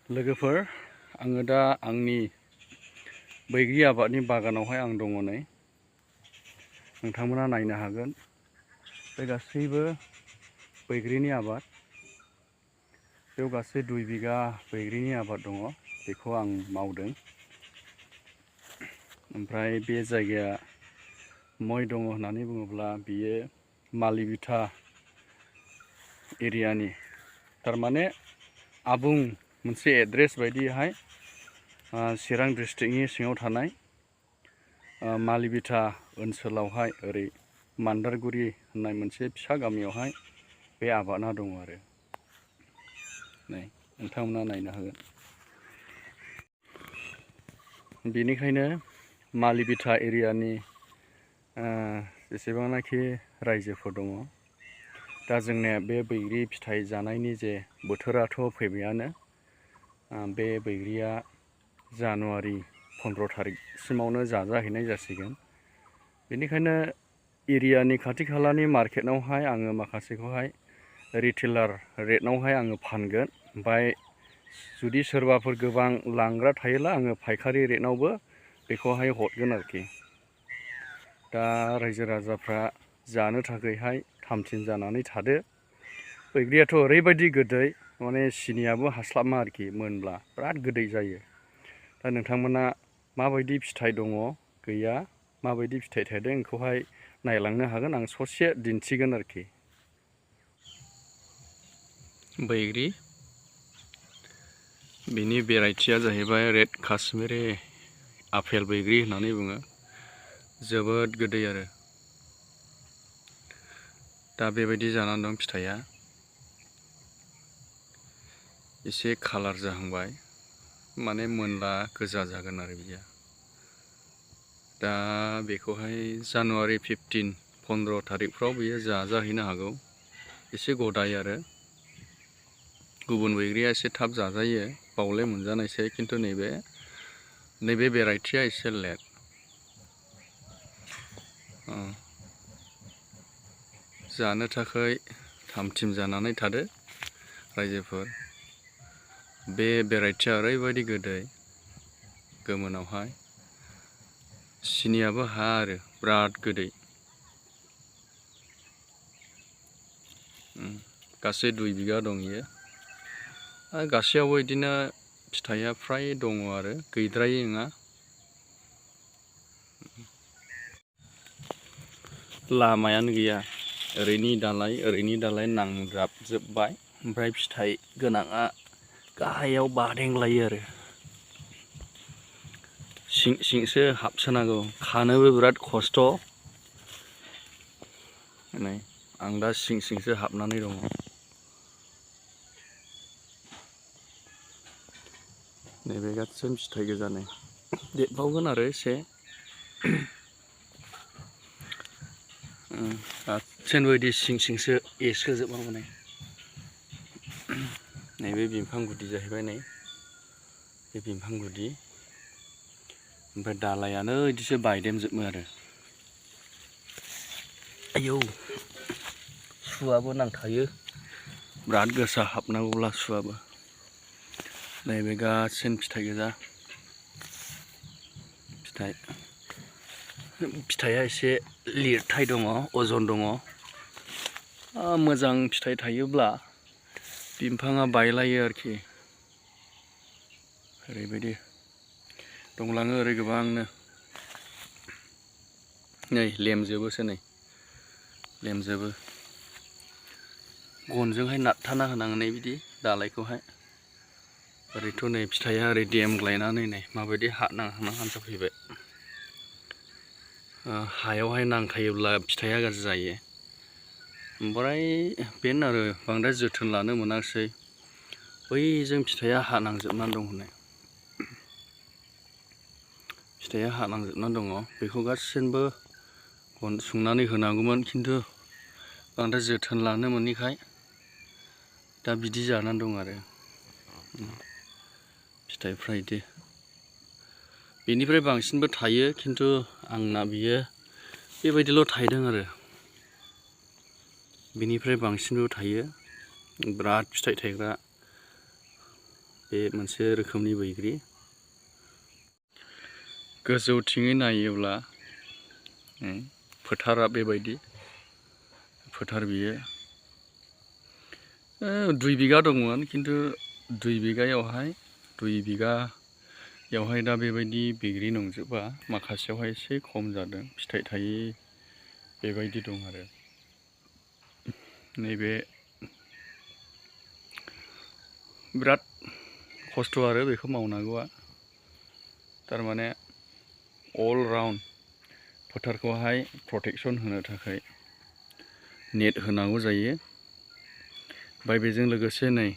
लोगोफोर आङो दा आंनि बैग्रि आबादनि बागानावहाय आं दङ नै नोंथांमोना नायनो हागोन बे गासैबो बैग्रिनि आबाद बेयाव गासै 2 बिगा बैग्रिनि आबाद दङ बेखौ आं मावदों ओमफ्राय बे जायगाया मय दङ होननानै बुङोब्ला बियो मालिबिथा एरियानि थारमाने आबुं मोनसे एड्रेस बायदिहाय चिरां डिस्ट्रिक्टनि सिङाव थानाय मालिबिथा ओनसोलावहाय ओरै मान्दारगुरि होननाय मोनसे फिसा गामियावहाय बे आबादा दङ आरो नै नोंथांमोना नायनो हागोन बेनिखायनो मालिबिथा एरियानि जेसेबांनाखि रायजोफोर दङ दा जोंनिया बे बैग्रि फिथाइ जानायनि जे बोथोराथ' फैबायानो बे बैग्रिया जानुवारि 15 तारिखसिमावनो जाजाहैनाय जासिगोन बेनिखायनो एरियानि खाथि खालानि मार्केटआवहाय आङो माखासेखौहाय रिटेलार रेटआवहाय आङो फानगोन ओमफ्राय जुदि सोरबाफोर गोबां लांग्रा थायोला आङो फायखारि रेटआवबो बेखौहाय हरगोन आरोखि दा रायजो राजाफ्रा जानो थाखायहाय थामथिम जानानै थादो बैग्रियाथ' ओरैबायदि गोदै माने सिनियाबो हास्लाबा आरोखि मोनब्ला बिराद गोदै जायो दा नोंथांमोना माबायदि फिथाइ दङ गैया माबायदि फिथाइ थायदों बेखौहाय नायलांनो हागोन आं ससे दिन्थिगोन आरोखि बैग्रि बिनि भेराइटिया जाहैबाय रेड काश्मीरी आपेल बैग्रि होननानै बुङो जोबोद गोदै आरो दा बेबायदि जानानै दं फिथाइया एसे कालार जाहांबाय माने मोनला गोजा जागोन आरो बियो दा बेखौहाय जानुवारि 15 तारिखफ्राव बियो जाजाहैनो हागौ एसे गदाय आरो गुबुन बैग्रिया एसे थाब जाजायो बावले मोनजानायसै खिन्थु नैबे भेराइटिया एसे लेट जानो थाखाय थामथिम जानानै थादो रायजोफोर बे भेराइटिया ओरैबायदि गोदै गोमोनावहाय सिनियाबो हा आरो बिराद गोदै गासै 2 बिगा दं इयो गासैयावबो बिदिनो फिथाइया फ्राय दङ आरो गैद्रायै नङा लामायानो गैया ओरैनि दालाय नांजाबजोब्बाय ओमफ्राय फिथाइ गोनाङा गाहायाव बादेंलायो आरो सिं सिंसो हाबसोनांगौ खानोबो बिराद खस्थ' नै आं दा सिं सिंसो हाबनानै दङ नैबे गासिबो फिथाइ गोजा नै देरबावगोन आरो एसे गासिबो बिदि सिं सिंसो एसोजोबनांगौ नैबे बिफां गुदि जाहैबाय नै बे बिफां गुदि ओमफ्राय दालायानो बिदिसो बायदेमजोबो आरो आयौ सुआबो नांथायो बिराद गोसा हाबनांगौब्ला सुआबो नैबे गासिनो फिथाइ गोजा फिथाइया एसे लिरथाय दङ अजन दङ मोजां फिथाइ थायोब्ला बिफाङा बायलायो आरोखि ओरैबायदि दंलाङो ओरै गोबांनो नै लेमजोबोसो नै लेमजोबो गनजोंहाय नारथाना होनांगौ नै बिदि दालायखौहाय ओरैथ' नै फिथाइया ओरै देमग्लायनानै नै माबायदि हानजा फैबाय हायावहाय नांथायोब्ला फिथाइया गाज्रि जायो ओमफ्राय बेनो आरो बांद्राय जोथोन लानो मोनाखिसै बैजों फिथाइया हानांजोबनानै दं हनै फिथाइया हानांजोबनानै दङ बेखौ गासिनोबो गन सुंनानै होनांगौमोन खिन्थु बांद्राय जोथोन लानो मोनैखाय दा बिदि जानानै दं आरो फिथाइफ्रा इदि बेनिफ्राय बांसिनबो थायो खिन्थु आंना बियो बेबायदिल' थायदों आरो बिनिफ्राय बांसिनबो थायो बिराद फिथाइ थायग्रा बे मोनसे रोखोमनि बैग्रि गोजौथिङै नायोब्ला फोथारा बेबायदि फोथार बियो 2 बिगा दंमोन खिन्थु 2 बिगायावहाय दा बेबायदि बैग्रि नंजोबा माखासेयावहाय एसे खम जादों फिथाइ थायि बेबायदि दं आरो नैबे बिराद खस्थ' आरो बेखौ मावनांगौआ थारमाने अल राउन्ड फोथारखौहाय प्रटेक्सन होनो थाखाय नेट होनांगौ जायो ओमफ्राय बेजों लोगोसे नै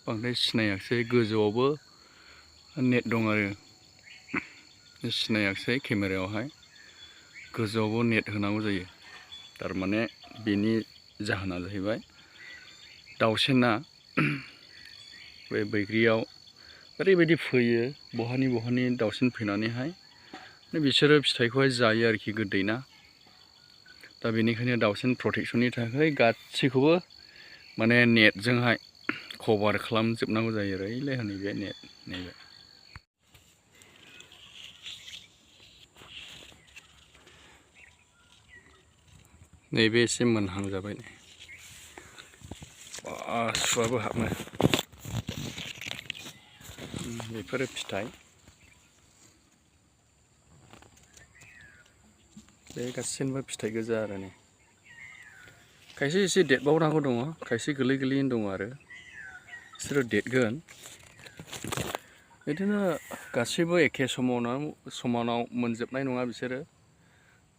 बांद्राय सिनायाखिसै गोजौआवबो नेट दं आरो सिनायाखिसै केमेरायावहाय गोजौआवबो नेट होनांगौ जायो थारमाने बेनि जाहोना जाहैबाय दाउसेना बे बैग्रियाव ओरैबायदि फैयो बहानि दाउसिन फैनानैहाय बिसोरो फिथाइखौहाय जायो आरोखि गोदै ना दा बेनिखायनो दाउसिन प्रटेक्सननि थाखाय गासैखौबो माने नेटजोंहाय कभार खालामजोबनांगौ जायो ओरैलाय हनै बे नेट नैबे एसे मोनहां जाबाय सुआबो हाबो बेफोरो फिथाइ बे गासैबो फिथाइ गोजा आरो नै खायसे एसे देरबावनांगौ दङ खायसे गोरलैयैनो दङ आरो बिसोरो देरगोन बिदिनो गासैबो एखे समानाव मोनजोबनाय नङा बिसोरो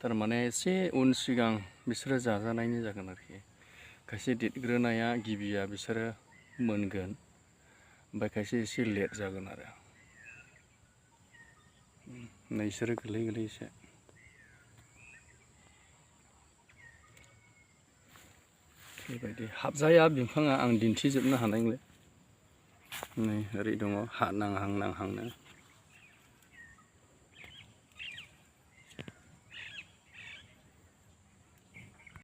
थारमाने एसे उन सिगां बिसोरो जाजानायनि जागोन आरोखि खायसे देरग्रोनाया गिबिया बिसोरो मोनगोन ओमफ्राय खायसे एसे लेट जागोन आरो नैसोरो गोरलै एसे बेबायदि हाबजाया बिफाङा आं दिन्थिजोबनो हानाय नंला नै ओरै दङ हा नांहांनो